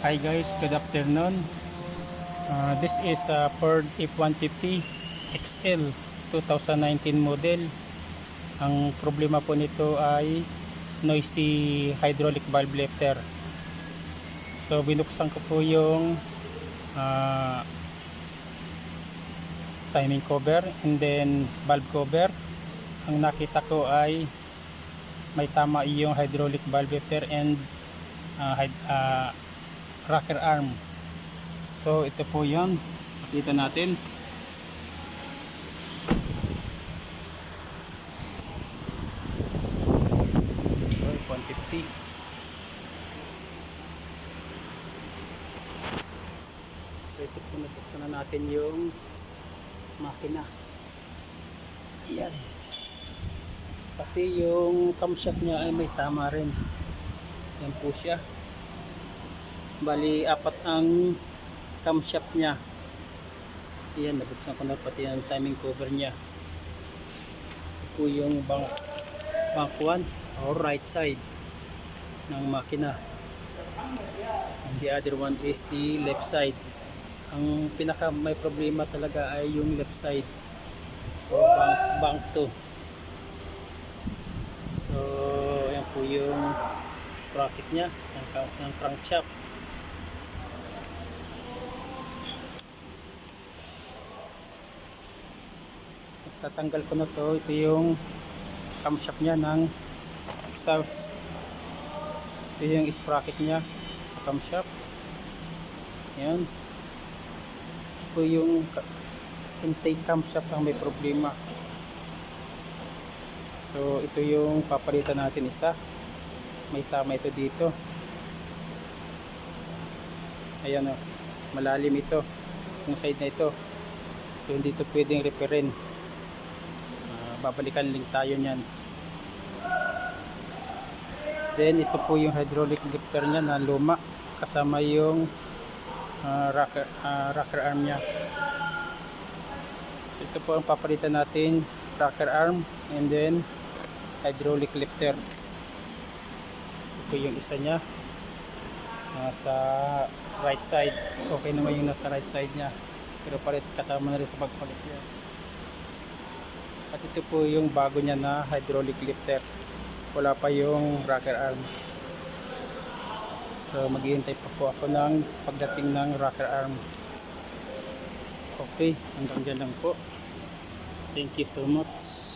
Hi guys, good afternoon. This is a Ford F-150 XL 2019 model. Ang problema po nito ay noisy hydraulic valve lifter. So binuksan ko po yung timing cover and then valve cover. Ang nakita ko ay may tama yung hydraulic valve lifter and rocker arm. So ito po yun, pakita natin. So 150. So ito po, nabuksan na natin yung makina. Yan, pati yung camshaft niya ay may tama rin. Yan po siya. Bali apat ang camshaft niya. Yan, nabuksan ko na pati ang timing cover niya. Ito po yung bank 1 or right side ng makina, and the other one is the left side. Ang pinaka may problema talaga ay yung left side, so bank 2. So yan po yung sprocket nya ng crankshaft. Tatanggal ko na to. Ito yung camshaft nya ng exhaust. Ito yung sprocket nya sa camshaft. Yan. Ito yung intake camshaft ang may problema. So ito yung papalitan natin isa. May tama ito dito. Ayan o, malalim ito yung side na ito. So hindi ito pwedeng repairin. Babalikan lang tayo nyan. Then ito po yung hydraulic lifter nya na luma, kasama yung rocker arm nya. Ito po ang papalitan natin, rocker arm and then hydraulic lifter. Ito yung isa nya nasa right side. Okay naman yung nasa right side nya, pero palit kasama na rin sa pagpalit nya. At ito po yung bago nya na hydraulic lifter. Wala pa yung rocker arm. So maghihintay pa po ako ng pagdating ng rocker arm. Okay, hanggang dyan lang po. Thank you so much.